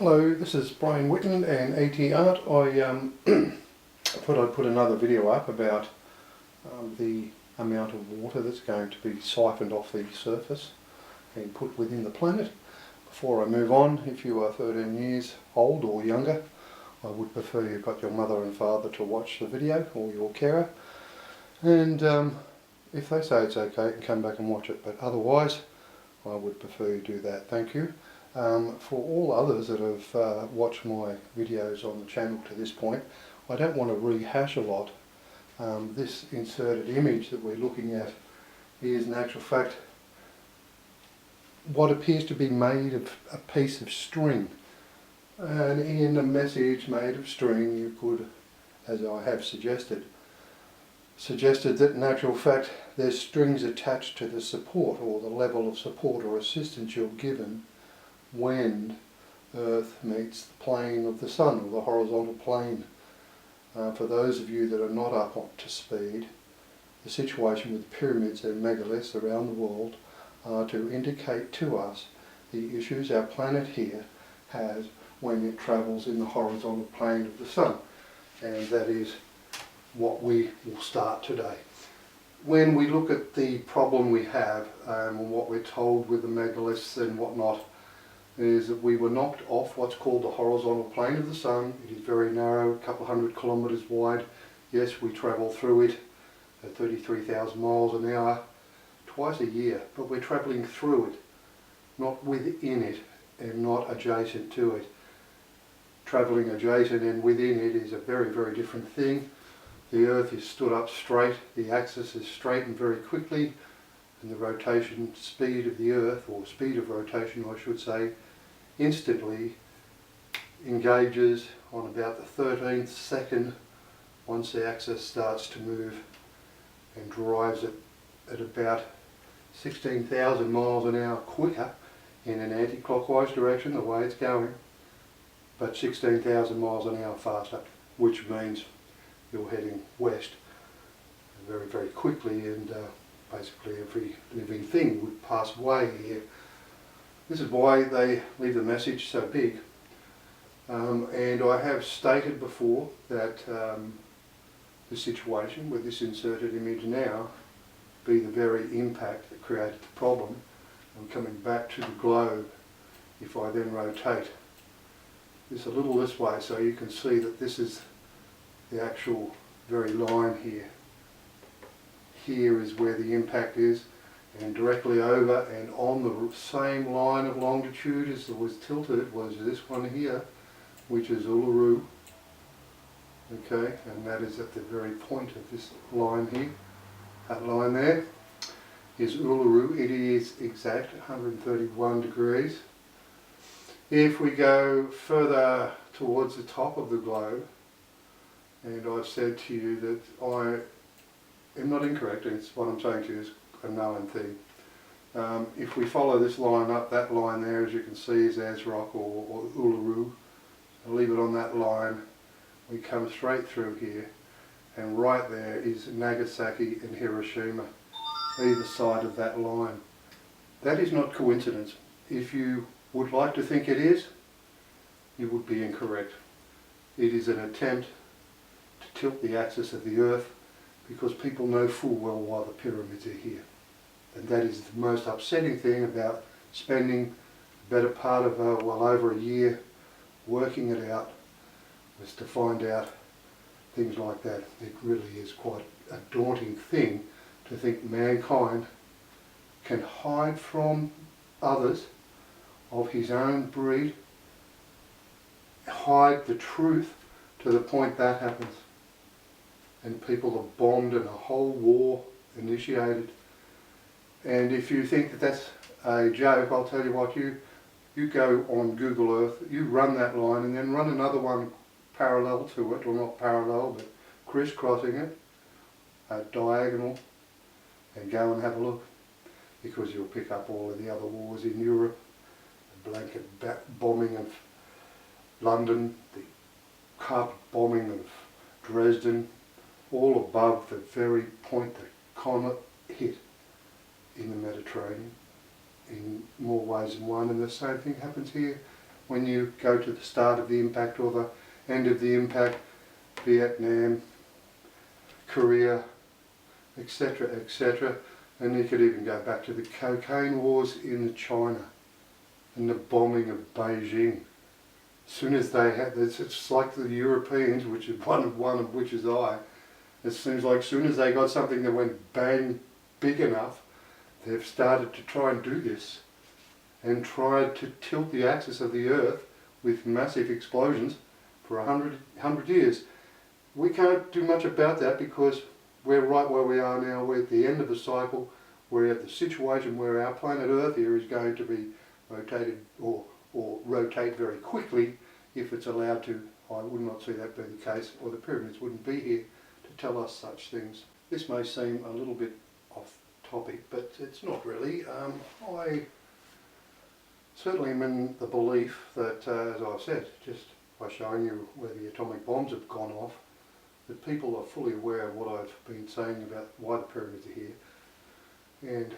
Hello, this is Brian Whitten and AT Art. I thought I'd put another video up about the amount of water that's going to be siphoned off the surface and put within the planet. Before I move on, if you are 13 years old or younger, I would prefer you've got your mother and father to watch the video, or your carer, and if they say it's okay, you can come back and watch it, but otherwise I would prefer you do that. Thank you. For all others that have watched my videos on the channel to this point, I don't want to rehash a lot. This inserted image that we're looking at is in actual fact what appears to be made of a piece of string. And in a message made of string you could, as I have suggested that in actual fact there's strings attached to the support, or the level of support or assistance you're given when Earth meets the plane of the Sun, or the horizontal plane. For those of you that are not up to speed, the situation with pyramids and megaliths around the world are to indicate to us the issues our planet here has when it travels in the horizontal plane of the Sun. And that is what we will start today. When we look at the problem we have, and what we're told with the megaliths and whatnot, is that we were knocked off what's called the horizontal plane of the Sun. It is very narrow, a couple hundred kilometres wide. Yes, we travel through it at 33,000 miles an hour twice a year, but we're travelling through it, not within it and not adjacent to it. Travelling adjacent and within it is a very, very different thing. The Earth is stood up straight, the axis is straightened very quickly, and the rotation speed of the Earth, or speed of rotation I should say, instantly engages on about the 13th second once the axis starts to move, and drives it at about 16,000 miles an hour quicker in an anti-clockwise direction, the way it's going, but 16,000 miles an hour faster, which means you're heading west very, very quickly, and basically every living thing would pass away here. This is why they leave the message so big. And I have stated before that the situation with this inserted image now be the very impact that created the problem. I'm coming back to the globe. If I then rotate this a little this way, so you can see that this is the actual very line here. Here is where the impact is, and directly over and on the same line of longitude as it was tilted was this one here, which is Uluru. Okay, and that is at the very point of this line here. That line there is Uluru. It is exact 131 degrees. If we go further towards the top of the globe, and I've said to you that I am not incorrect, and it's what I'm saying to you is a known thing. If we follow this line up, that line there, as you can see, is Azrock or Uluru. I'll leave it on that line. We come straight through here, and right there is Nagasaki and Hiroshima, either side of that line. That is not coincidence. If you would like to think it is, you would be incorrect. It is an attempt to tilt the axis of the Earth, because people know full well why the pyramids are here. And that is the most upsetting thing about spending the better part of well over a year working it out, was to find out things like that. It really is quite a daunting thing to think mankind can hide from others of his own breed, hide the truth to the point that happens, and people are bombed and a whole war initiated. And if you think that that's a joke, I'll tell you what, you go on Google Earth, you run that line and then run another one parallel to it, or not parallel but crisscrossing it, diagonal, and go and have a look, because you'll pick up all of the other wars in Europe, the blanket bombing of London, the carpet bombing of Dresden, all above the very point the comet hit in the Mediterranean in more ways than one. And the same thing happens here when you go to the start of the impact or the end of the impact, Vietnam, Korea, etc., etc. And you could even go back to the cocaine wars in China and the bombing of Beijing. As soon as they had this, it's like the Europeans, which is one of which is I. It seems like as soon as they got something that went bang big enough, they've started to try and do this and tried to tilt the axis of the Earth with massive explosions for 100 years. We can't do much about that because we're right where we are now. We're at the end of a cycle. We're at the situation where our planet Earth here is going to be rotated or rotate very quickly if it's allowed to. I would not see that be the case, or the pyramids wouldn't be here to tell us such things. This may seem a little bit off topic, but it's not really. I certainly am in the belief that, as I've said, just by showing you where the atomic bombs have gone off, that people are fully aware of what I've been saying about why the pyramids are here, and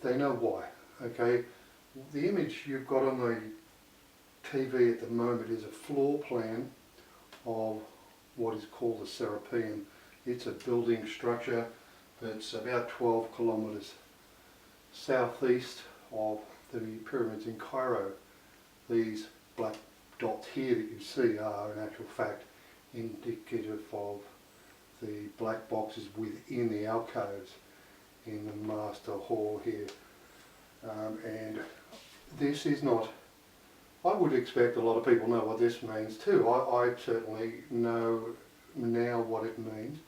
they know why. Okay, the image you've got on the TV at the moment is a floor plan of what is called the Serapeum. It's a building structure that's about 12 kilometres southeast of the pyramids in Cairo. These black dots here that you see are in actual fact indicative of the black boxes within the alcoves in the master hall here. And this is not, I would expect a lot of people know what this means too. I certainly know now what it means,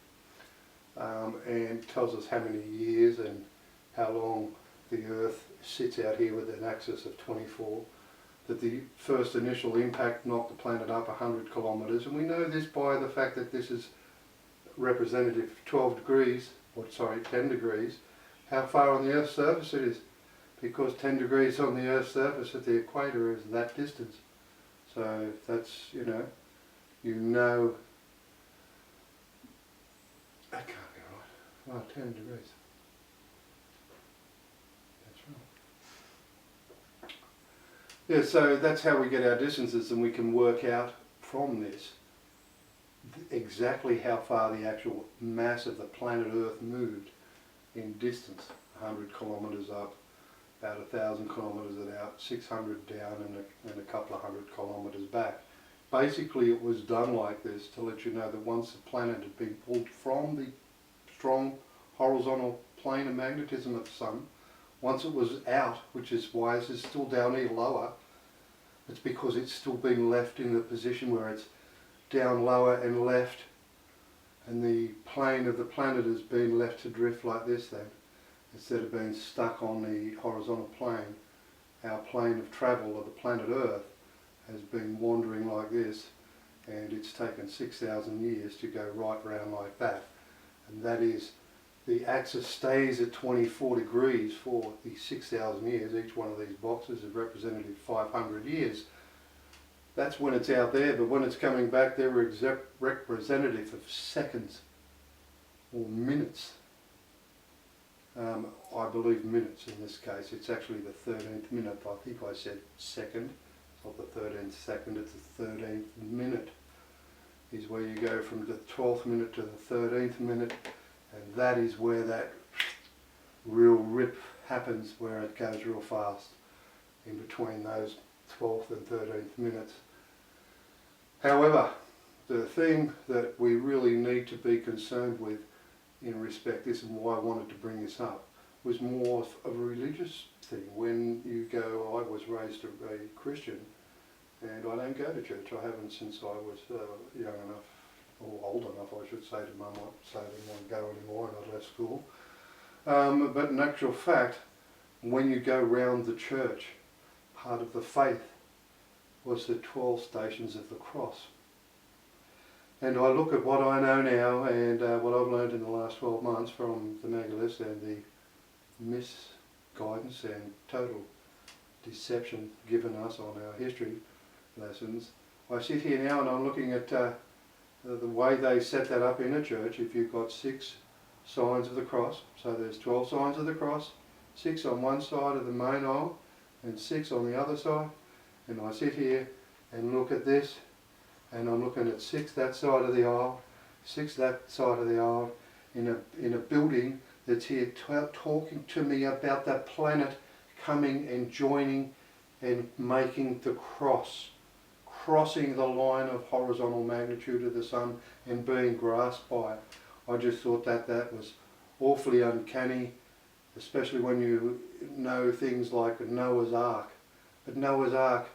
and tells us how many years and how long the Earth sits out here with an axis of 24, that the first initial impact knocked the planet up 100 kilometres, and we know this by the fact that this is representative 12 degrees, or sorry, 10 degrees, how far on the Earth's surface it is, because 10 degrees on the Earth's surface at the equator is that distance. So that's, you know, that can't be right. Oh, 10 degrees. That's right. Yeah, so that's how we get our distances, and we can work out from this exactly how far the actual mass of the planet Earth moved in distance. 100 kilometres up, about 1,000 kilometres out, 600 down, and a couple of hundred kilometres back. Basically it was done like this to let you know that once the planet had been pulled from the strong horizontal plane of magnetism of the Sun, once it was out, which is why this is still down here lower, it's because it's still being left in the position where it's down lower and left, and the plane of the planet has been left to drift like this then. Instead of being stuck on the horizontal plane, our plane of travel of the planet Earth has been wandering like this, and it's taken 6,000 years to go right round like that. And that is, the axis stays at 24 degrees for the 6,000 years. Each one of these boxes is representative 500 years. That's when it's out there, but when it's coming back, they're representative of seconds or minutes. I believe minutes in this case. It's actually the 13th minute. I think I said second. It's not the 13th second, it's the 13th minute. Is where you go from the 12th minute to the 13th minute, and that is where that real rip happens, where it goes real fast in between those 12th and 13th minutes. However, the thing that we really need to be concerned with in respect this, and why I wanted to bring this up, was more of a religious thing. When you go, I was raised a Christian, and I don't go to church. I haven't since I was young enough, or old enough I should say, to Mum, I'd say I didn't want to go anymore and I'd left school. But in actual fact, when you go round the church, part of the faith was the 12 stations of the cross. And I look at what I know now, and what I've learned in the last 12 months from the megaliths and the misguidance and total deception given us on our history lessons. I sit here now and I'm looking at the way they set that up in a church. If you've got 6 signs of the cross, so there's 12 signs of the cross, 6 on one side of the main aisle and 6 on the other side, And I sit here and look at this, and I'm looking at 6 that side of the aisle, 6 that side of the aisle, in a building that's here talking to me about the planet coming and joining and making the crossing the line of horizontal magnitude of the sun and being grasped by it. I just thought that was awfully uncanny, especially when you know things like Noah's Ark. But Noah's Ark,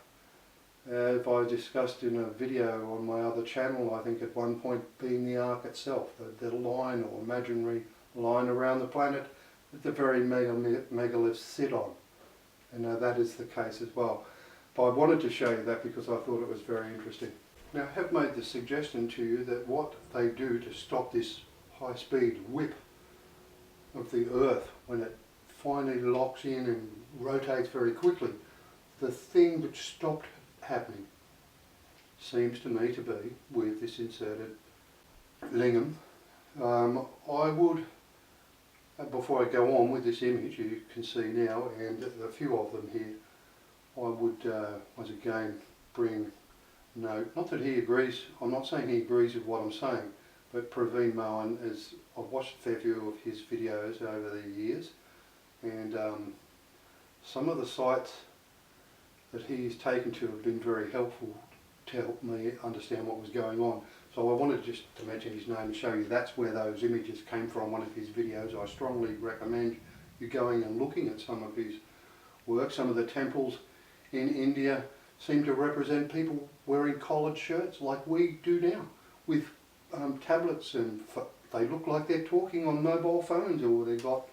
if I discussed in a video on my other channel, I think at one point being the Ark itself, the line or imaginary line around the planet that the very megaliths sit on. And that is the case as well. But I wanted to show you that because I thought it was very interesting. Now I have made the suggestion to you that what they do to stop this high-speed whip of the Earth when it finally locks in and rotates very quickly, the thing which stopped happening seems to me to be with this inserted lingam. I would, before I go on with this image you can see now, and a few of them here, I would once again bring note, not that he agrees, I'm not saying he agrees with what I'm saying, but Praveen Mohan, I've watched a fair few of his videos over the years, and some of the sites that he's taken to have been very helpful to help me understand what was going on. So I wanted just to mention his name and show you that's where those images came from, one of his videos. I strongly recommend you going and looking at some of his work. Some of the temples in India seem to represent people wearing collared shirts like we do now, with tablets, and they look like they're talking on mobile phones, or they've got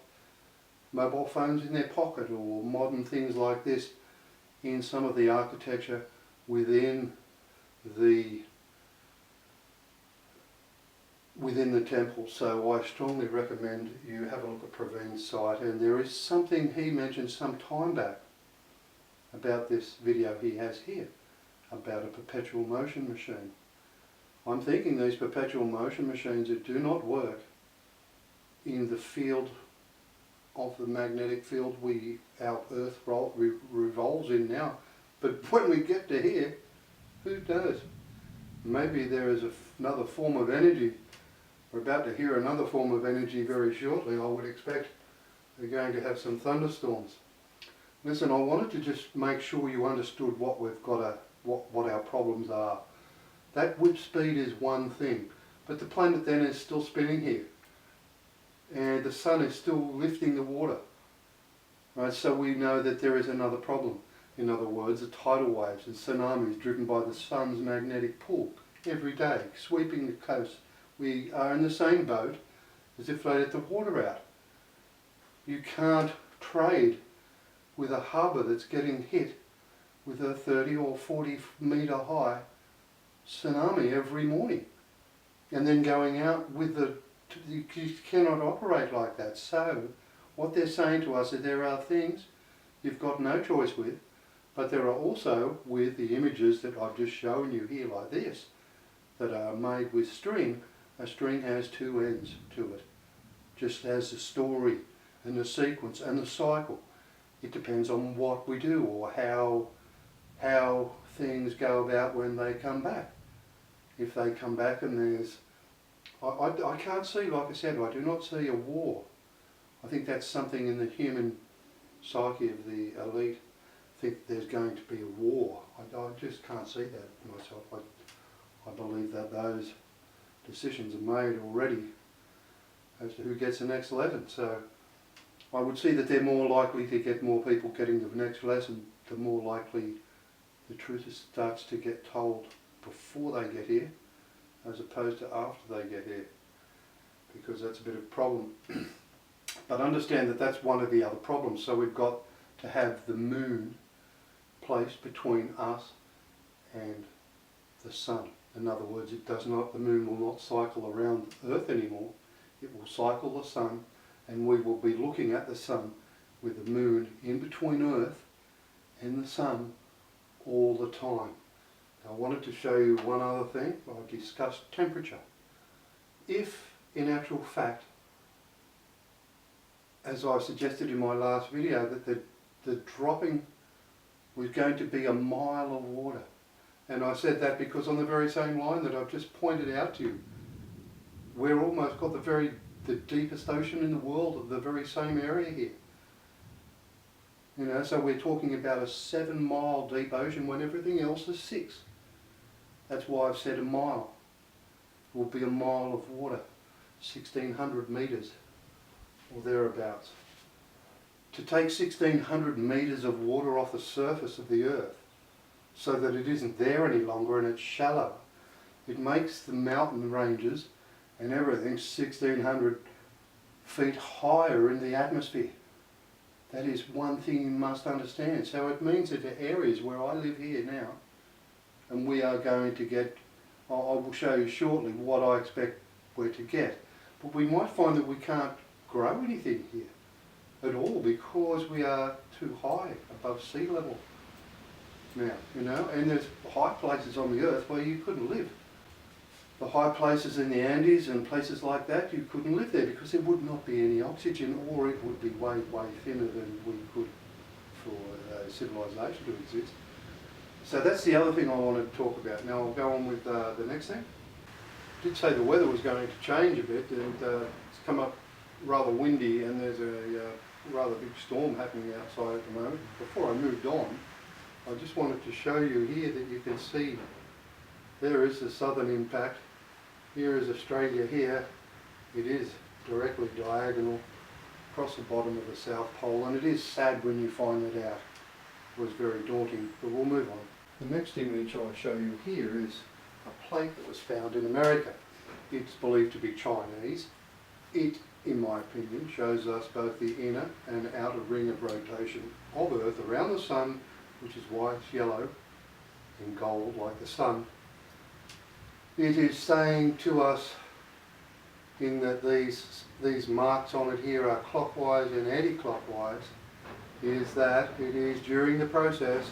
mobile phones in their pocket, or modern things like this in some of the architecture within the temple. So I strongly recommend you have a look at Praveen's site, and there is something he mentioned some time back about this video he has here about a perpetual motion machine. I'm thinking these perpetual motion machines that do not work in the field of the magnetic field our Earth revolves in now, but when we get to here, who knows? Maybe there is another form of energy. We're about to hear another form of energy very shortly. I would expect we're going to have some thunderstorms. Listen, I wanted to just make sure you understood what we've got, what our problems are. That whip speed is one thing, but the planet then is still spinning here, and the sun is still lifting the water. Right, so we know that there is another problem. In other words, the tidal waves and tsunamis driven by the sun's magnetic pull every day, sweeping the coast. We are in the same boat as if they let the water out. You can't trade with a harbour that's getting hit with a 30 or 40 metre high tsunami every morning, and then going out with you cannot operate like that. So what they're saying to us is there are things you've got no choice with, but there are also, with the images that I've just shown you here like this, that are made with string. A string has two ends to it, just as the story and the sequence and the cycle. It depends on what we do, or how things go about when they come back. If they come back and there's, I can't see, like I said, I do not see a war. I think that's something in the human psyche of the elite. I think there's going to be a war. I just can't see that myself. I believe that those decisions are made already as to who gets the next lesson. So I would see that they're more likely to get more people getting the next lesson, the more likely the truth starts to get told before they get here, as opposed to after they get here, because that's a bit of a problem. But understand that that's one of the other problems. So we've got to have the moon placed between us and the sun. In other words, the moon will not cycle around Earth anymore. It will cycle the sun, and we will be looking at the sun with the moon in between Earth and the sun all the time. Now, I wanted to show you one other thing. I discussed temperature. If, in actual fact, as I suggested in my last video, that the dropping was going to be a mile of water. And I said that because on the very same line that I've just pointed out to you, we're almost got the deepest ocean in the world of the very same area here. You know, so we're talking about a 7 mile deep ocean when everything else is 6. That's why I've said a mile. It will be a mile of water, 1,600 metres or thereabouts. To take 1,600 metres of water off the surface of the earth so that it isn't there any longer and it's shallow, it makes the mountain ranges and everything 1,600 feet higher in the atmosphere. That is one thing you must understand. So it means that the areas where I live here now, and we are going to get, I will show you shortly what I expect we're to get, but we might find that we can't grow anything here at all because we are too high above sea level now, you know, and there's high places on the earth where you couldn't live. The high places in the Andes and places like that, you couldn't live there because there would not be any oxygen, or it would be way, way thinner than we could for civilization to exist. So that's the other thing I wanted to talk about. Now I'll go on with the next thing. I did say the weather was going to change a bit, and it's come up rather windy, and there's a rather big storm happening outside at the moment. Before I moved on, I just wanted to show you here that you can see there is the southern impact. Here is Australia here. It is directly diagonal across the bottom of the South Pole, and it is sad when you find that out. It was very daunting, but we'll move on. The next image I show you here is a plate that was found in America. It's believed to be Chinese. It, in my opinion, shows us both the inner and outer ring of rotation of Earth around the Sun, which is white, yellow, and gold like the Sun. It is saying to us in that these marks on it here are clockwise and anti-clockwise, is that it is during the process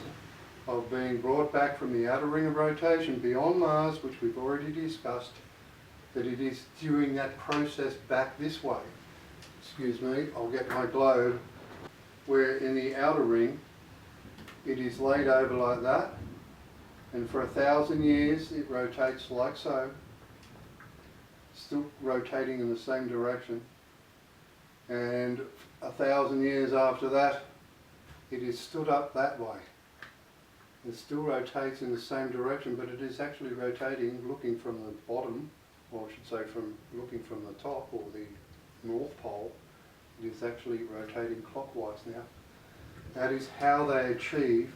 of being brought back from the outer ring of rotation beyond Mars, which we've already discussed, that it is during that process back this way. Excuse me, I'll get my globe, where in the outer ring it is laid over like that, and for 1,000 years it rotates like so, still rotating in the same direction, and 1,000 years after that it is stood up that way. It still rotates in the same direction, but it is actually rotating looking from the bottom, or I should say looking from the top, or the North Pole. It is actually rotating clockwise now. That is how they achieve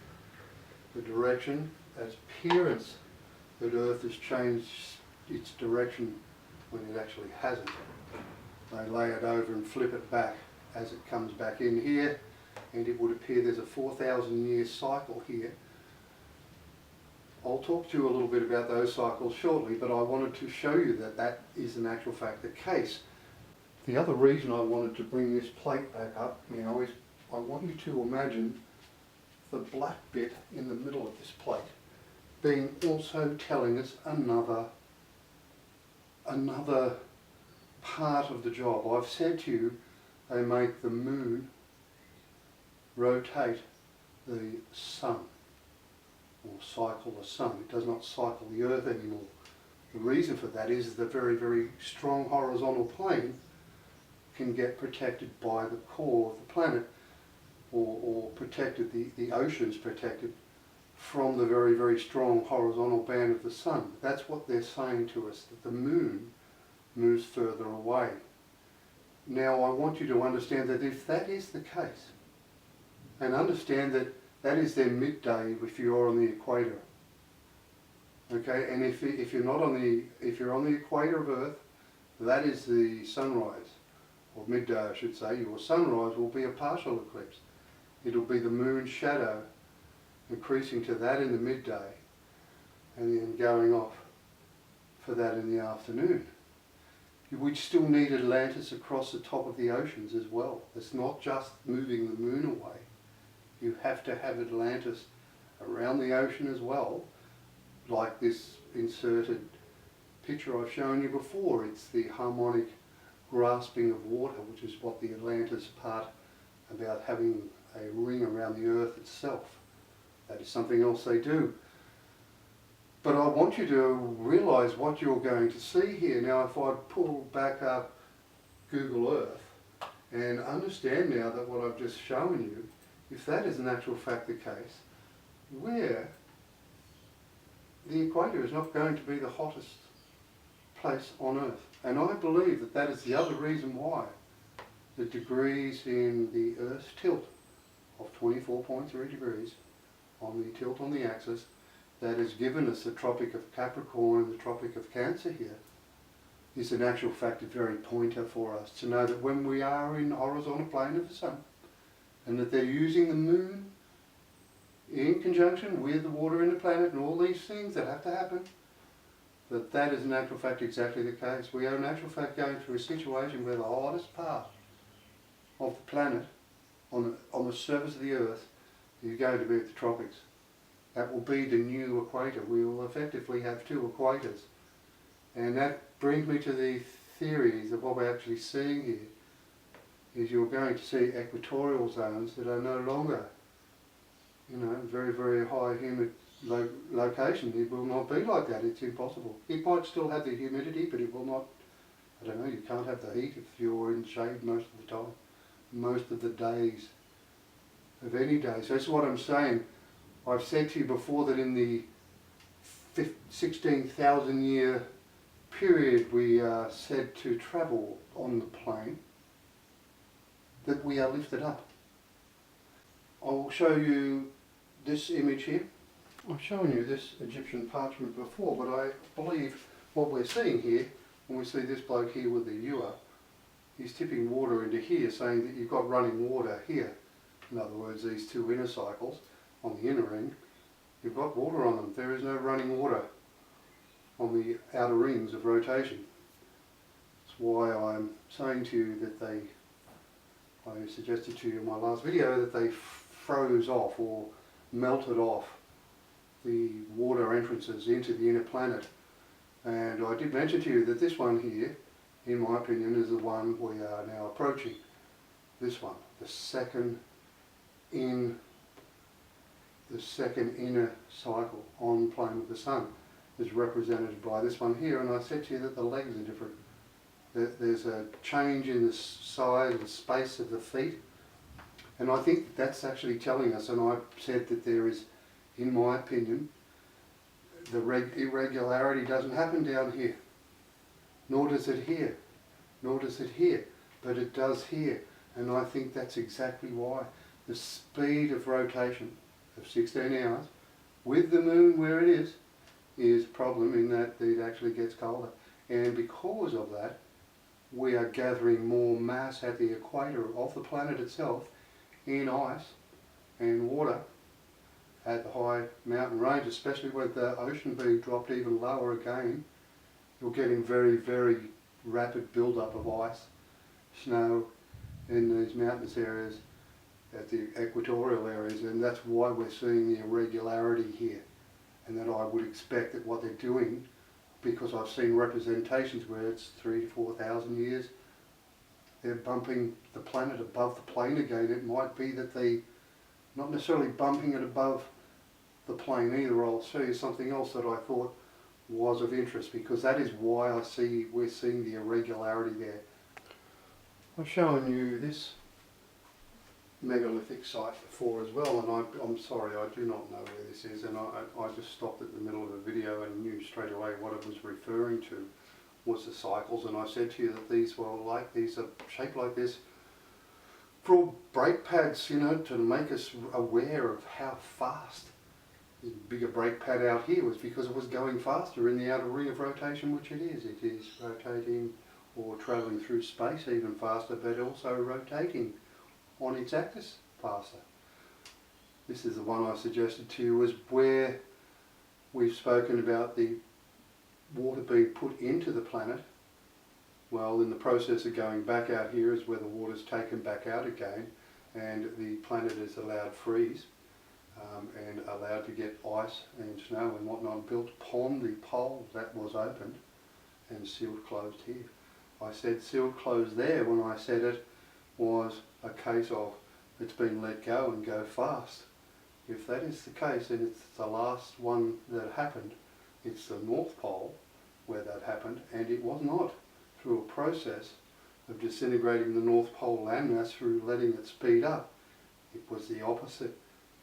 the direction, as appearance that Earth has changed its direction when it actually hasn't. They lay it over and flip it back as it comes back in here, and it would appear there's a 4,000 year cycle here. I'll talk to you a little bit about those cycles shortly, but I wanted to show you that that is in actual fact the case. The other reason I wanted to bring this plate back up now is I want you to imagine the black bit in the middle of this plate being also telling us another part of the job. I've said to you they make the moon rotate the sun, or cycle the sun. It does not cycle the earth anymore. The reason for that is the very, very strong horizontal plane can get protected by the core of the planet, or protected, the oceans protected from the very, very strong horizontal band of the sun. That's what they're saying to us, that the moon moves further away. Now I want you to understand that if that is the case, and understand that that is their midday if you're on the equator. Okay, and if you're not on if you're on the equator of Earth, that is the sunrise, or midday I should say. Your sunrise will be a partial eclipse. It'll be the moon's shadow increasing to that in the midday, and then going off for that in the afternoon. We'd still need Atlantis across the top of the oceans as well. It's not just moving the moon away. You have to have Atlantis around the ocean as well, like this inserted picture I've shown you before. It's the harmonic grasping of water, which is what the Atlantis part about having a ring around the earth itself. That is something else they do. But I want you to realise what you're going to see here. Now if I pull back up Google Earth and understand now that what I've just shown you, if that is in actual fact the case, where the equator is not going to be the hottest place on Earth. And I believe that that is the other reason why the degrees in the Earth's tilt of 24.3 degrees on the tilt on the axis, that has given us the Tropic of Capricorn and the Tropic of Cancer here, is in actual fact a very pointer for us to know that when we are in the horizontal plane of the Sun, and that they're using the Moon in conjunction with the water in the planet and all these things that have to happen, that is in actual fact exactly the case. We are in actual fact going through a situation where the hottest part of the planet on the surface of the Earth is going to be at the tropics. That will be the new equator. We will effectively have two equators. And that brings me to the theories of what we're actually seeing here, is you're going to see equatorial zones that are no longer, very, very high humid location. It will not be like that. It's impossible. It might still have the humidity, but it will not, you can't have the heat if you're in shade most of the time, most of the days of any day. So that's what I'm saying. I've said to you before that in the 16,000 year period we are said to travel on the plane, that we are lifted up. I will show you this image here. I've shown you this Egyptian parchment before, but I believe what we're seeing here, when we see this bloke here with the ewer, he's tipping water into here, saying that you've got running water here. In other words, these two inner cycles on the inner ring, you've got water on them. There is no running water on the outer rings of rotation. That's why I'm saying to you that I suggested to you in my last video that they froze off or melted off the water entrances into the inner planet. And I did mention to you that this one here, in my opinion, is the one we are now approaching. This one, the second inner cycle on the plane of the Sun, is represented by this one here. And I said to you that the legs are different. There's a change in the size and space of the feet, and I think that's actually telling us, and I've said that there is, in my opinion, the irregularity doesn't happen down here, nor does it here, but it does here, and I think that's exactly why. The speed of rotation of 16 hours, with the Moon where it is a problem in that it actually gets colder, and because of that, we are gathering more mass at the equator of the planet itself in ice and water at the high mountain range, especially with the ocean being dropped even lower again. You're getting very, very rapid build-up of ice, snow in these mountainous areas at the equatorial areas, and that's why we're seeing the irregularity here, and that I would expect that what they're doing, because I've seen representations where it's 3,000 to 4,000 years, they're bumping the planet above the plane again. It might be that they, not necessarily bumping it above the plane either. I'll show you something else that I thought was of interest, because that is why we're seeing the irregularity there. I've shown you this megalithic site before as well, and I'm sorry, I do not know where this is, and I just stopped at the middle of the video and knew straight away what it was referring to was the cycles, and I said to you that these are shaped like this for brake pads, to make us aware of how fast the bigger brake pad out here was, because it was going faster in the outer ring of rotation, which it is. It is rotating or travelling through space even faster, but also rotating on its axis faster. This is the one I suggested to you, was where we've spoken about the water being put into the planet. Well, in the process of going back out here is where the water's taken back out again, and the planet is allowed freeze and allowed to get ice and snow and whatnot built upon the pole that was opened and sealed closed here. I said sealed closed there when I said it was a case of it's been let go and go fast. If that is the case, and it's the last one that happened, it's the North Pole where that happened, and it was not through a process of disintegrating the North Pole landmass through letting it speed up. It was the opposite.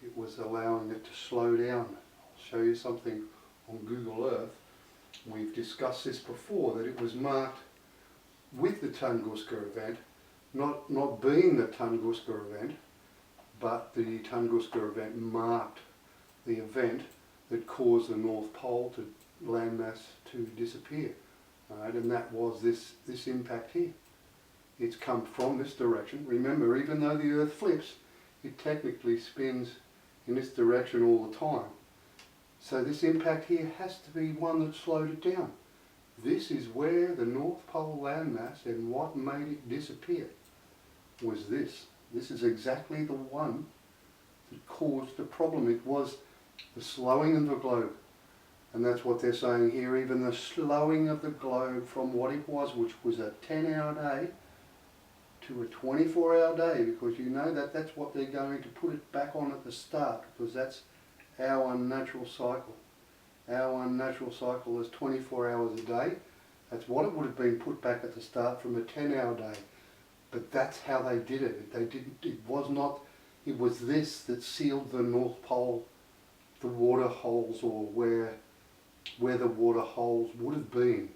It was allowing it to slow down. I'll show you something on Google Earth. We've discussed this before, that it was marked with the Tunguska event, not being the Tunguska event, but the Tunguska event marked the event that caused the North Pole to landmass to disappear. Right? And that was this impact here. It's come from this direction. Remember, even though the Earth flips, it technically spins in this direction all the time. So this impact here has to be one that slowed it down. This is where the North Pole landmass, and what made it disappear was this. This is exactly the one that caused the problem. It was the slowing of the globe. And that's what they're saying here, even the slowing of the globe from what it was, which was a 10-hour day, to a 24-hour day, because you know that that's what they're going to put it back on at the start, because that's our unnatural cycle. Our unnatural cycle is 24 hours a day. That's what it would have been put back at the start from a 10-hour day. But that's how they did it. They didn't. It was not. It was this that sealed the North Pole, the water holes, or where the water holes would have been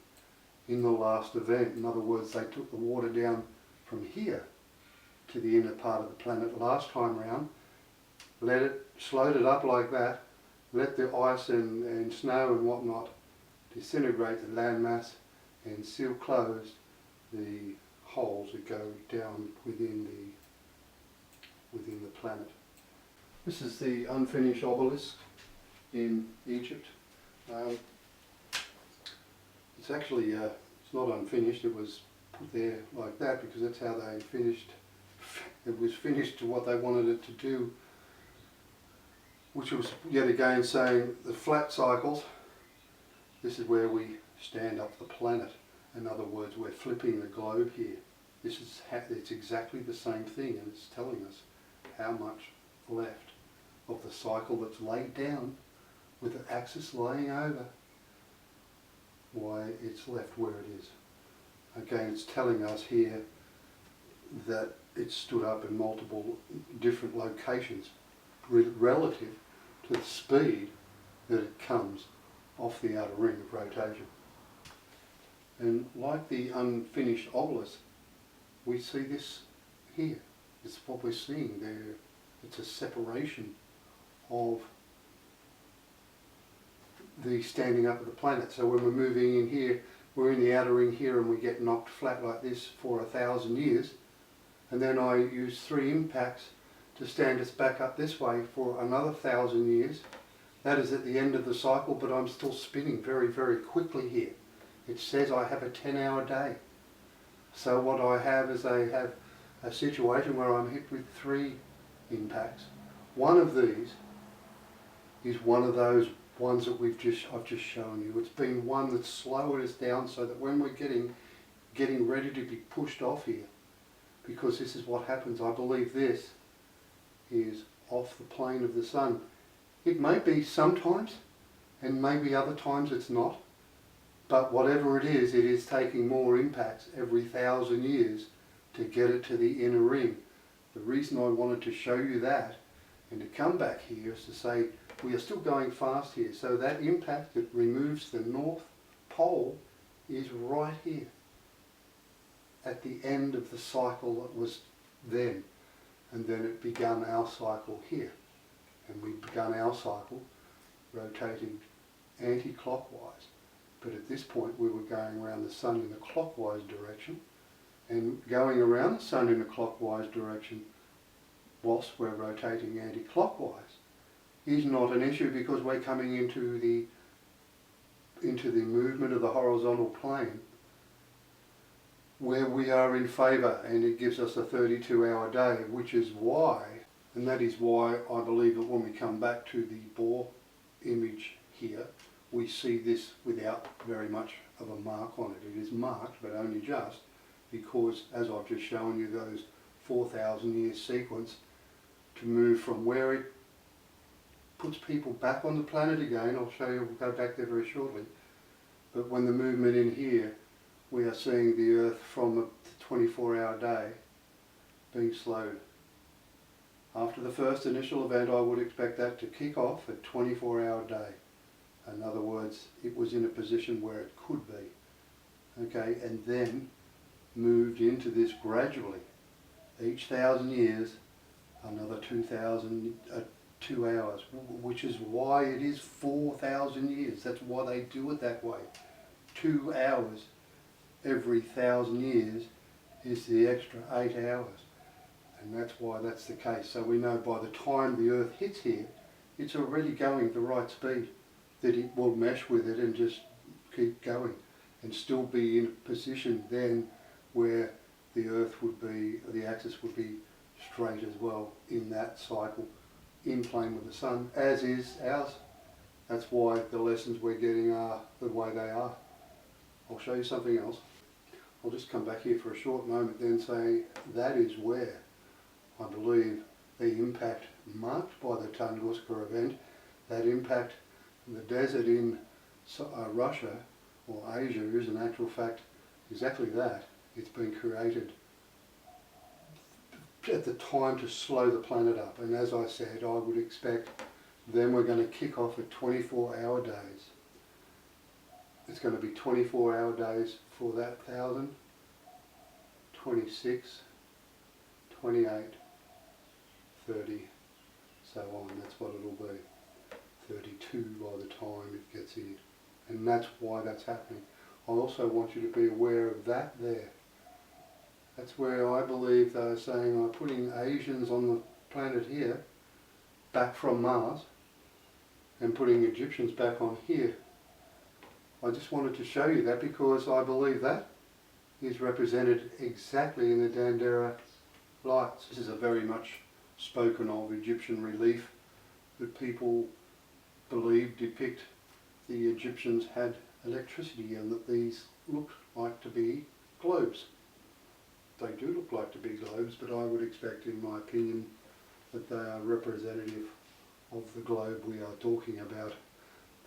in the last event. In other words, they took the water down from here to the inner part of the planet last time round, slowed it up like that, let the ice and snow and whatnot disintegrate the landmass, and seal closed the holes that go down within the planet. This is the unfinished obelisk in Egypt. It's actually it's not unfinished. It was put there like that because that's how they finished. It was finished to what they wanted it to do, which was yet again saying the flat cycles. This is where we stand up the planet. In other words, we're flipping the globe here. It's exactly the same thing, and it's telling us how much left of the cycle that's laid down with the axis laying over, why it's left where it is. Again, it's telling us here that it stood up in multiple different locations relative to the speed that it comes off the outer ring of rotation. And like the unfinished obelisk, we see this here. It's what we're seeing there. It's a separation of the standing up of the planet. So when we're moving in here, we're in the outer ring here and we get knocked flat like this for 1,000 years. And then I use 3 impacts to stand us back up this way for another 1,000 years. That is at the end of the cycle, but I'm still spinning very, very quickly here. It says I have a 10-hour day. So what I have is I have a situation where I'm hit with 3 impacts. One of these is one of those ones that I've just shown you. It's been one that's slowed us down so that when we're getting ready to be pushed off here, because this is what happens, I believe this is off the plane of the sun. It may be sometimes, and maybe other times it's not. But whatever it is taking more impacts every 1,000 years to get it to the inner ring. The reason I wanted to show you that and to come back here is to say we are still going fast here. So that impact that removes the North Pole is right here at the end of the cycle that was then. And then it began our cycle here. And we began our cycle rotating anti-clockwise. But at this point we were going around the sun in the clockwise direction, and going around the sun in a clockwise direction whilst we're rotating anti-clockwise is not an issue because we're coming into the movement of the horizontal plane where we are in favour, and it gives us a 32-hour day, which is why, and that is why I believe that when we come back to the Bohr image here, we see this without very much of a mark on it. It is marked, but only just, because as I've just shown you, those 4,000 year sequence to move from where it puts people back on the planet again. I'll show you, we'll go back there very shortly. But when the movement in here, we are seeing the Earth from a 24-hour day being slowed. After the first initial event, I would expect that to kick off a 24-hour day. In other words, it was in a position where it could be. Okay, and then moved into this gradually. Each 1,000 years, another 2 hours, which is why it is 4,000 years. That's why they do it that way. 2 hours every 1,000 years is the extra 8 hours. And that's why that's the case. So we know by the time the Earth hits here, it's already going the right speed, that it will mesh with it and just keep going and still be in a position then where the Earth would be, the axis would be straight as well in that cycle, in plane with the Sun, as is ours. That's why the lessons we're getting are the way they are. I'll show you something else. I'll just come back here for a short moment, then say that is where I believe the impact marked by the Tunguska event, that impact in the desert in Russia or Asia is in actual fact exactly that. It's been created at the time to slow the planet up, and as I said, I would expect then we're going to kick off at 24-hour days. It's going to be 24-hour days for that 1,000, 26, 28, 30, so on. That's what it'll be. 32 by the time it gets here. And that's why that's happening. I also want you to be aware of that there. That's where I believe they're saying I'm putting Asians on the planet here, back from Mars, and putting Egyptians back on here. I just wanted to show you that because I believe that is represented exactly in the Dandara lights. This is a very much spoken of Egyptian relief that people believe depict the Egyptians had electricity and that these look like to be globes. They do look like to be globes, but I would expect, in my opinion, that they are representative of the globe we are talking about,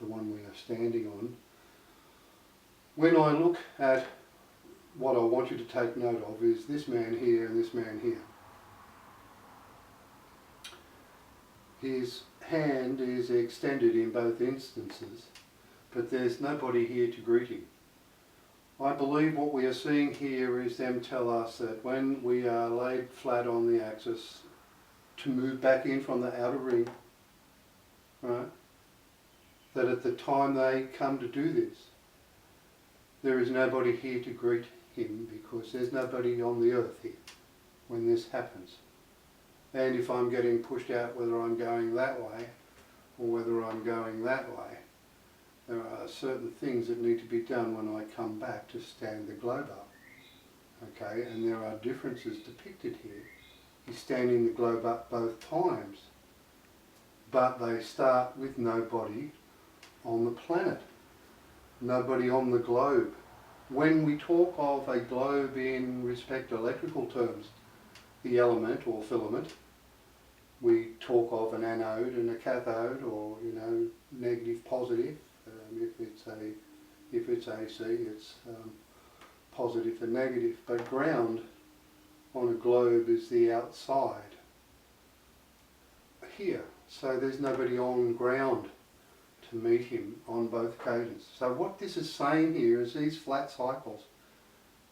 the one we are standing on. When I look at what I want you to take note of is this man here and this man here. His hand is extended in both instances, but there's nobody here to greet him. I believe what we are seeing here is them tell us that when we are laid flat on the axis to move back in from the outer ring, right, that at the time they come to do this, there is nobody here to greet him because there's nobody on the earth here when this happens. And if I'm getting pushed out, whether I'm going that way or whether I'm going that way, there are certain things that need to be done when I come back to stand the globe up. Okay, and there are differences depicted here. He's standing the globe up both times, but they start with nobody on the planet, nobody on the globe. When we talk of a globe in respect to electrical terms, the element or filament, we talk of an anode and a cathode, or negative, positive. If it's AC, it's positive and negative. But ground on a globe is the outside here. So there's nobody on ground to meet him on both occasions. So what this is saying here is these flat cycles,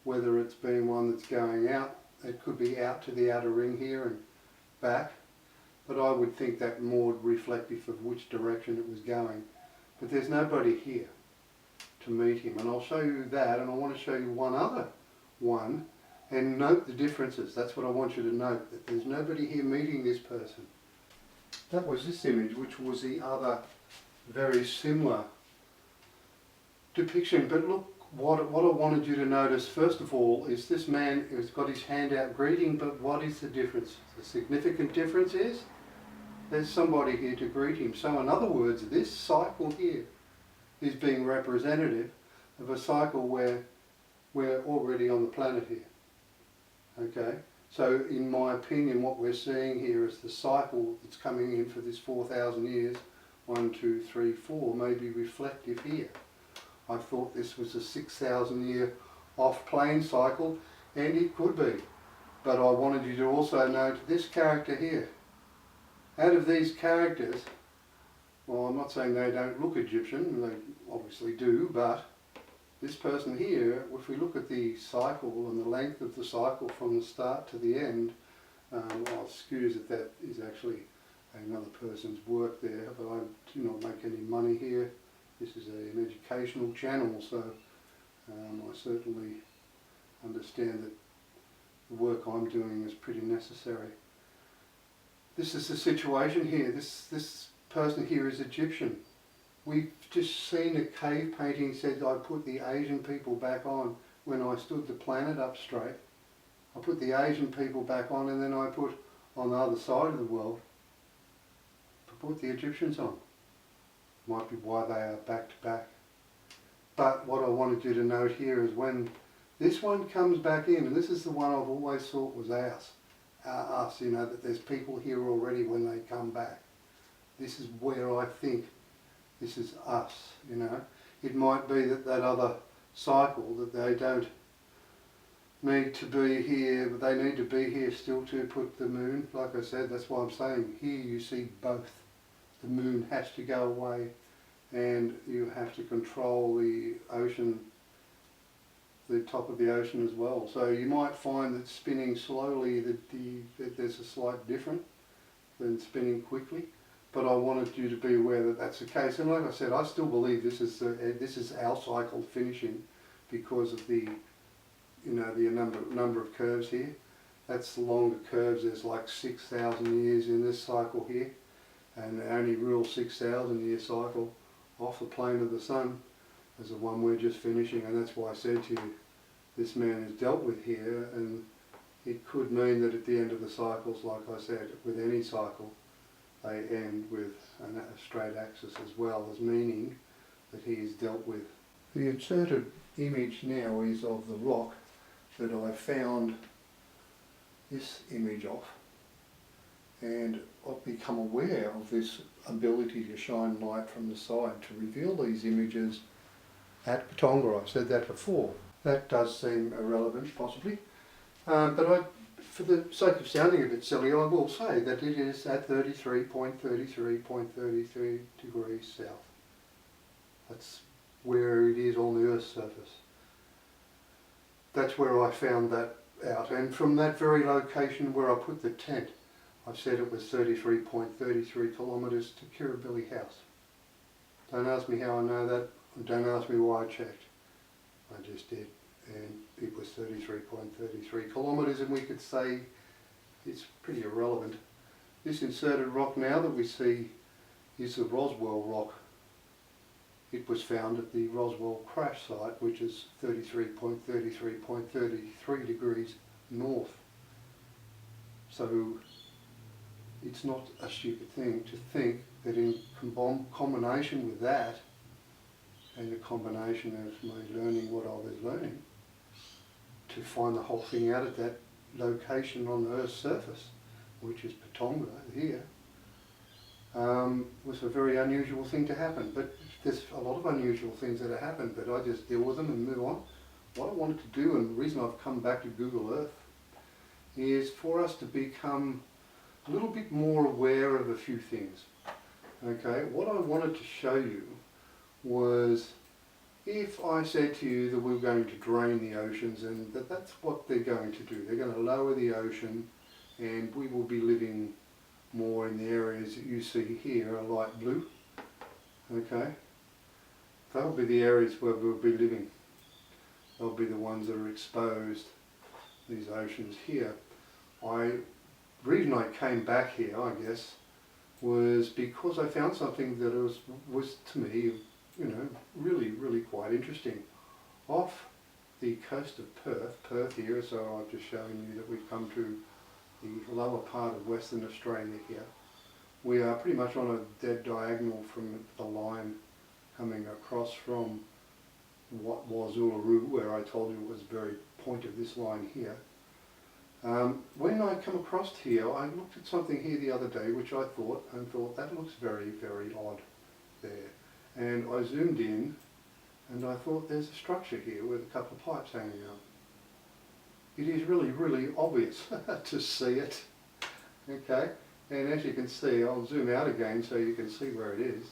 whether it's been one that's going out, it could be out to the outer ring here and back, but I would think that more reflective of which direction it was going. But there's nobody here to meet him, and I'll show you that, and I want to show you one other one, and note the differences. That's what I want you to note, that there's nobody here meeting this person. That was this image, which was the other very similar depiction, but look, what I wanted you to notice first of all is this man has got his hand out greeting, but what is the difference? The significant difference is there's somebody here to greet him. So in other words, this cycle here is being representative of a cycle where we're already on the planet here. Okay? So in my opinion, what we're seeing here is the cycle that's coming in for this 4,000 years, 1, 2, 3, 4, may be reflective here. I thought this was a 6,000 year off-plane cycle, and it could be. But I wanted you to also note this character here. Out of these characters, well, I'm not saying they don't look Egyptian, they obviously do, but this person here, if we look at the cycle and the length of the cycle from the start to the end, I'll excuse that is actually another person's work there, but I do not make any money here. This is an educational channel, so I certainly understand that the work I'm doing is pretty necessary. This is the situation here. This person here is Egyptian. We've just seen a cave painting said I put the Asian people back on when I stood the planet up straight. I put the Asian people back on, and then I put on the other side of the world, I put the Egyptians on. Might be why they are back to back. But what I wanted you to note here is when this one comes back in, and this is the one I've always thought was us, you know, that there's people here already when they come back. This is where I think this is us, you know. It might be that other cycle, that they don't need to be here, but they need to be here still to put the moon. Like I said, that's why I'm saying here you see both. The moon has to go away, and you have to control the ocean, the top of the ocean as well. So you might find that spinning slowly, that there's a slight difference than spinning quickly. But I wanted you to be aware that that's the case. And like I said, I still believe this is our cycle finishing because of the, you know, the number of curves here. That's the longer curves. There's like 6,000 years in this cycle here, and the only real 6,000 year cycle off the plane of the sun is the one we're just finishing. And that's why I said to you, this man is dealt with here, and it could mean that at the end of the cycles, like I said, with any cycle, they end with a straight axis as well, as meaning that he is dealt with. The inserted image now is of the rock that I found this image of, and I've become aware of this ability to shine light from the side to reveal these images at Patonga. I've said that before. That does seem irrelevant, possibly, but for the sake of sounding a bit silly, I will say that it is at 33.33.33 degrees south. That's where it is on the Earth's surface. That's where I found that out, and from that very location where I put the tent, I said it was 33.33 kilometres to Kirribilli House. Don't ask me how I know that, don't ask me why I checked. I just did, and it was 33.33 kilometres, and we could say it's pretty irrelevant. This inserted rock now that we see is the Roswell rock. It was found at the Roswell crash site, which is 33.33.33 degrees north. So it's not a stupid thing to think that in combination with that, and the combination of my learning what I was learning, to find the whole thing out at that location on the Earth's surface, which is Patonga here, was a very unusual thing to happen. But there's a lot of unusual things that have happened, but I just deal with them and move on. What I wanted to do, and the reason I've come back to Google Earth, is for us to become a little bit more aware of a few things. Okay, what I wanted to show you was, if I said to you that we were going to drain the oceans, and that's what they're going to do. They're going to lower the ocean, and we will be living more in the areas that you see here, a light blue. Okay, they'll be the areas where we'll be living. They'll be the ones that are exposed, these oceans here. The reason I came back here, I guess, was because I found something that was to me, you know, really quite interesting. Off the coast of Perth here, so I've just shown you that we've come to the lower part of Western Australia here. We are pretty much on a dead diagonal from the line coming across from what was Uluru, where I told you it was the very point of this line here. When I come across here, I looked at something here the other day which I thought that looks very, very odd there. And I zoomed in and I thought there's a structure here with a couple of pipes hanging out. It is really, really obvious to see it. Okay, and as you can see, I'll zoom out again so you can see where it is.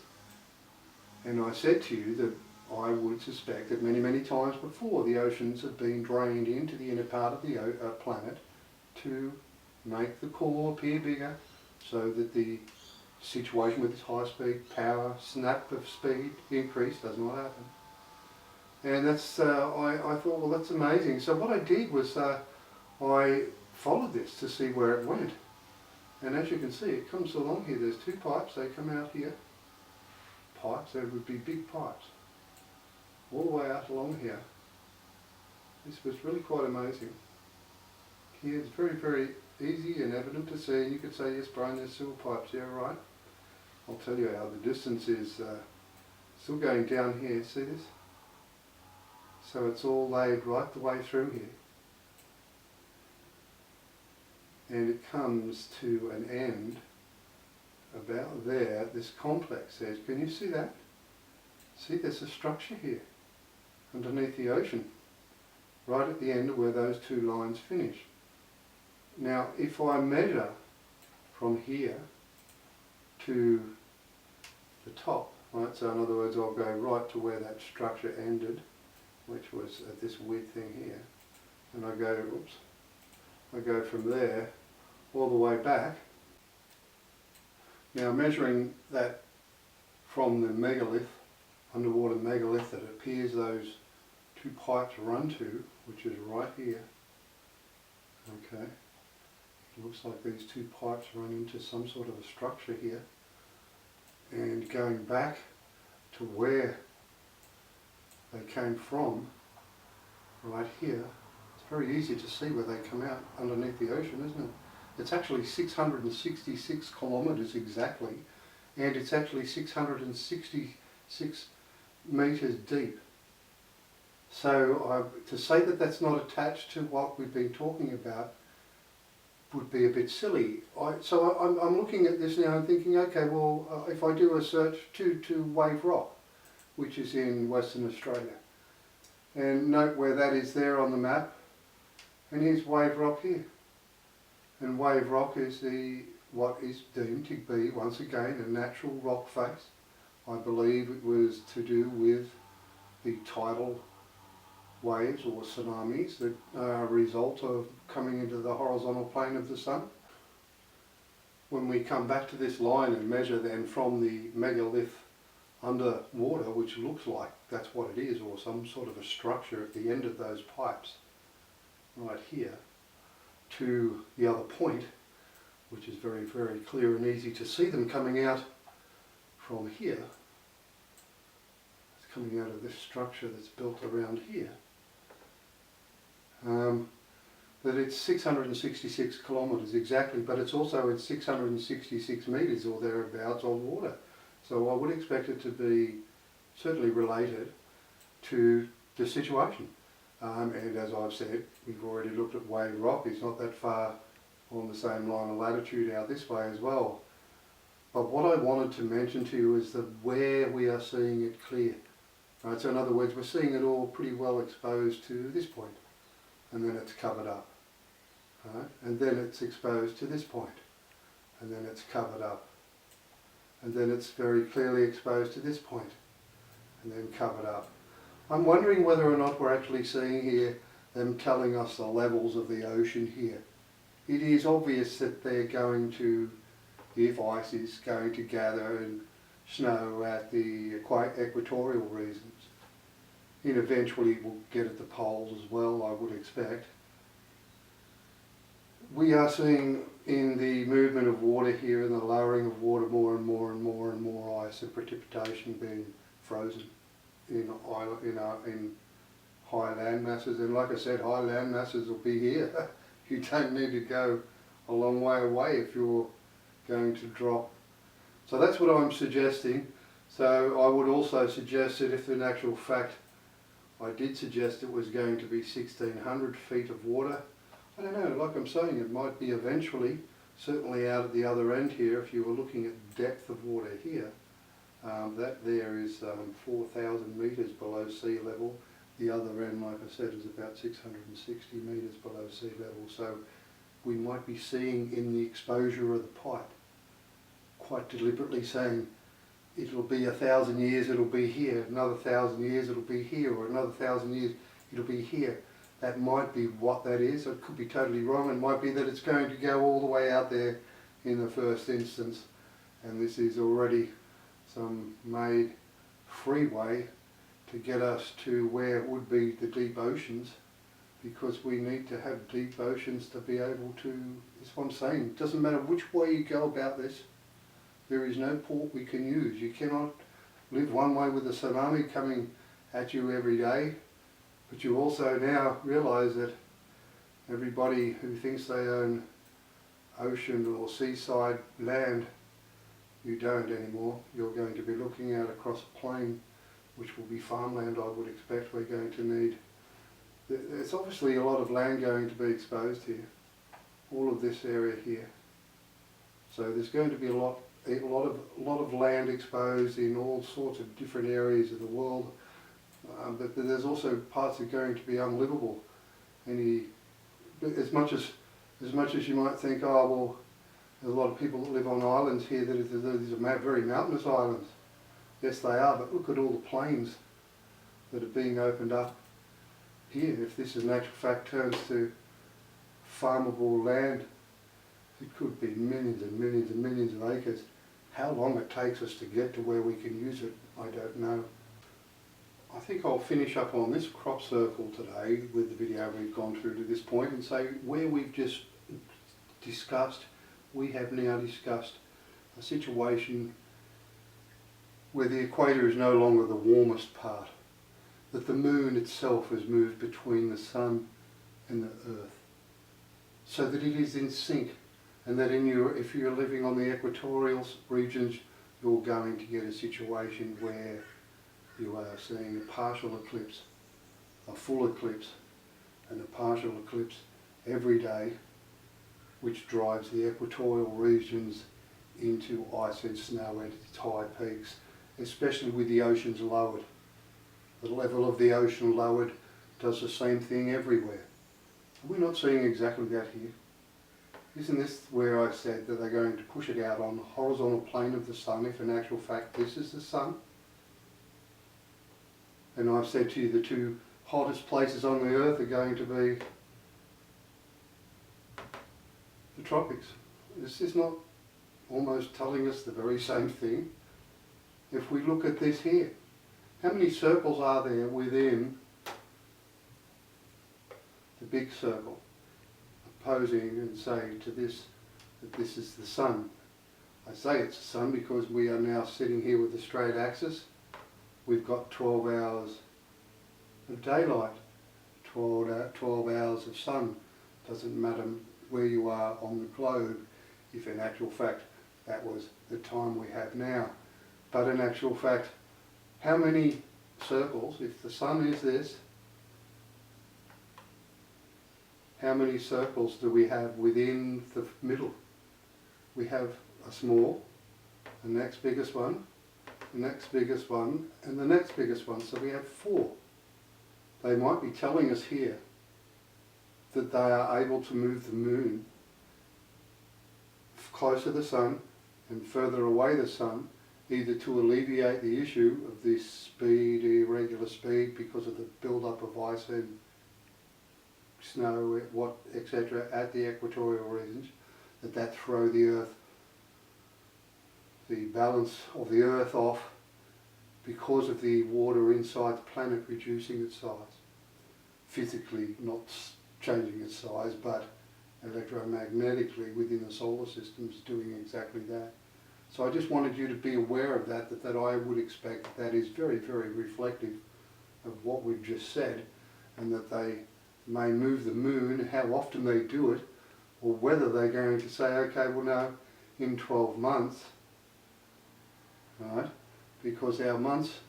And I said to you that I would suspect that many, many times before the oceans have been drained into the inner part of the planet to make the core appear bigger so that the situation with this high speed power snap of speed increase does not happen. And that's, I thought, well, that's amazing. So what I did was I followed this to see where it went. And as you can see, it comes along here. There's two pipes, they come out here. Pipes, they would be big pipes. All the way out along here. This was really quite amazing. Here it's very, very easy and evident to see. And you could say, yes, Brian, there's sewer pipes. Yeah, right. I'll tell you how the distance is still going down here. See this? So it's all laid right the way through here. And it comes to an end about there, this complex there. Can you see that? See, there's a structure here underneath the ocean, right at the end of where those two lines finish. Now, if I measure from here to the top, right, so in other words, I'll go right to where that structure ended, which was at this weird thing here, and I go from there all the way back. Now, measuring that from the megalith, underwater megalith that appears those two pipes run to, which is right here. Okay, it looks like these two pipes run into some sort of a structure here, and going back to where they came from, right here, it's very easy to see where they come out underneath the ocean, isn't it? It's actually 666 kilometres exactly, and it's actually 666 metres deep. So to say that that's not attached to what we've been talking about would be a bit silly. So I'm looking at this now and thinking, okay, well, if I do a search to Wave Rock, which is in Western Australia, and note where that is there on the map, and here's Wave Rock here. And Wave Rock is what is deemed to be, once again, a natural rock face. I believe it was to do with the tidal waves or tsunamis that are a result of coming into the horizontal plane of the sun. When we come back to this line and measure then from the megalith underwater, which looks like that's what it is, or some sort of a structure at the end of those pipes, right here, to the other point, which is very, very clear and easy to see them coming out from here. It's coming out of this structure that's built around here. That it's 666 kilometres exactly, but it's also at 666 metres or thereabouts on water. So I would expect it to be certainly related to the situation. And as I've said, we've already looked at Wave Rock. It's not that far on the same line of latitude out this way as well. But what I wanted to mention to you is that where we are seeing it clear. Right? So in other words, we're seeing it all pretty well exposed to this point, and then it's covered up. Right? And then it's exposed to this point, and then it's covered up. And then it's very clearly exposed to this point, and then covered up. I'm wondering whether or not we're actually seeing here them telling us the levels of the ocean here. It is obvious that they're going to, if ice is going to gather and snow at the equatorial regions, and eventually we'll get at the poles as well, I would expect. We are seeing in the movement of water here and the lowering of water more and more and more and more ice and precipitation being frozen in high land masses. And like I said, high land masses will be here. You don't need to go a long way away if you're going to drop. So that's what I'm suggesting. So I would also suggest that if in actual fact I did suggest it was going to be 1,600 feet of water, I don't know, like I'm saying, it might be eventually, certainly out at the other end here, if you were looking at depth of water here, that there is 4,000 metres below sea level. The other end, like I said, is about 660 metres below sea level. So we might be seeing in the exposure of the pipe, quite deliberately saying, it'll be 1,000 years, it'll be here, another 1,000 years, it'll be here, or another 1,000 years, it'll be here. That might be what that is. It could be totally wrong. It might be that it's going to go all the way out there in the first instance, and this is already some made freeway to get us to where it would be the deep oceans, because we need to have deep oceans to be able to, that's what I'm saying, it doesn't matter which way you go about this, there is no port we can use. You cannot live one way with a tsunami coming at you every day, but you also now realise that everybody who thinks they own ocean or seaside land, you don't anymore. You're going to be looking out across a plain, which will be farmland, I would expect. We're going to need, there's obviously a lot of land going to be exposed here, all of this area here. So there's going to be a lot of land exposed in all sorts of different areas of the world. But there's also parts that are going to be unlivable. As much as you might think, oh well, there's a lot of people that live on islands here. These are very mountainous islands. Yes, they are. But look at all the plains that are being opened up here. If this, in actual fact, turns to farmable land, it could be millions and millions and millions of acres. How long it takes us to get to where we can use it, I don't know. I think I'll finish up on this crop circle today with the video we've gone through to this point and say where we've just discussed, we have now discussed a situation where the equator is no longer the warmest part, that the moon itself has moved between the sun and the earth, so that it is in sync, and that if you're living on the equatorial regions, you're going to get a situation where you are seeing a partial eclipse, a full eclipse, and a partial eclipse every day, which drives the equatorial regions into ice and snow at its high peaks, especially with the oceans lowered. The level of the ocean lowered does the same thing everywhere. We're not seeing exactly that here. Isn't this where I said that they're going to push it out on the horizontal plane of the sun, if in actual fact this is the sun? And I've said to you the two hottest places on the earth are going to be the tropics. This is not almost telling us the very same thing? If we look at this here, how many circles are there within the big circle, opposing and saying to this that this is the sun? I say it's the sun because we are now sitting here with the straight axis. We've got 12 hours of daylight, 12 hours of sun. Doesn't matter where you are on the globe, if in actual fact that was the time we have now. But in actual fact, how many circles, if the sun is this, how many circles do we have within the middle? We have a small, the next biggest one, the next biggest one, and the next biggest one. So we have 4. They might be telling us here that they are able to move the moon closer to the sun and further away the sun, either to alleviate the issue of this speed, irregular speed, because of the build-up of ice and snow, etc. at the equatorial regions, that throw the earth, the balance of the earth off, because of the water inside the planet reducing its size. Physically not changing its size, but electromagnetically within the solar system is doing exactly that. So I just wanted you to be aware of that I would expect that is very, very reflective of what we've just said, and that they may move the moon, how often they do it, or whether they're going to say, okay, well now, in 12 months, right, because our months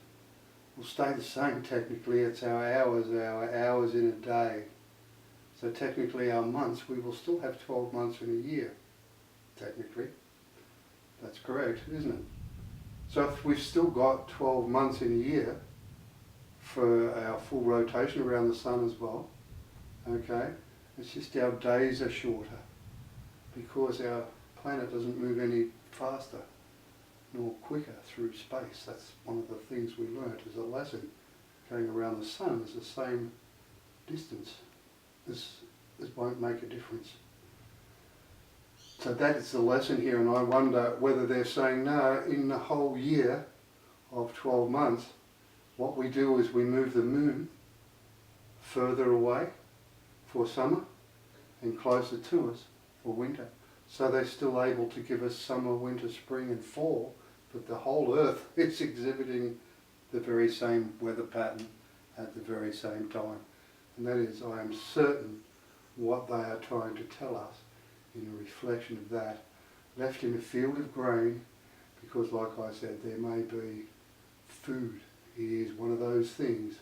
will stay the same technically, it's our hours in a day. So technically our months, we will still have 12 months in a year, technically. That's correct, isn't it? So if we've still got 12 months in a year for our full rotation around the sun as well, okay, it's just our days are shorter because our planet doesn't move any faster nor quicker through space. That's one of the things we learnt as a lesson. Going around the sun is the same distance. This won't make a difference. So that is the lesson here, and I wonder whether they're saying, no, in the whole year of 12 months, what we do is we move the moon further away for summer and closer to us for winter. So they're still able to give us summer, winter, spring and fall, but the whole Earth is exhibiting the very same weather pattern at the very same time. And that is, I am certain, what they are trying to tell us in a reflection of that, left in a field of grain, because like I said, there may be food. It is one of those things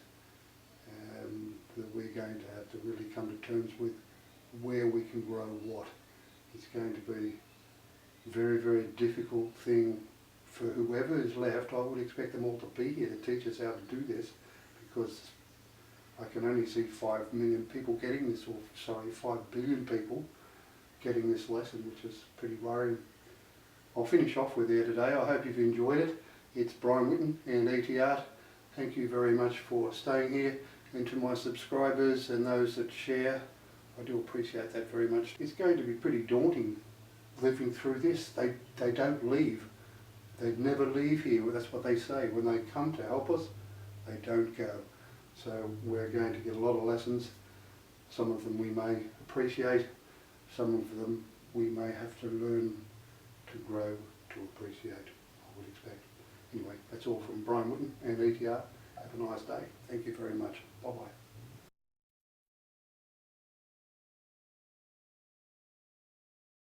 that we're going to have to really come to terms with, where we can grow what. It's going to be a very, very difficult thing for whoever is left. I would expect them all to be here to teach us how to do this, because I can only see 5 million people getting this, or sorry, 5 billion people getting this lesson, which is pretty worrying. I'll finish off with there today. I hope you've enjoyed it. It's Brian Whitten and ET Art. Thank you very much for staying here, and to my subscribers and those that share, I do appreciate that very much. It's going to be pretty daunting living through this. They don't leave. They never leave here. That's what they say. When they come to help us, they don't go. So we're going to get a lot of lessons. Some of them we may appreciate. Some of them we may have to learn to grow to appreciate, I would expect. Anyway, that's all from Brian Whitten and ET Art. Have a nice day. Thank you very much. Bye-bye.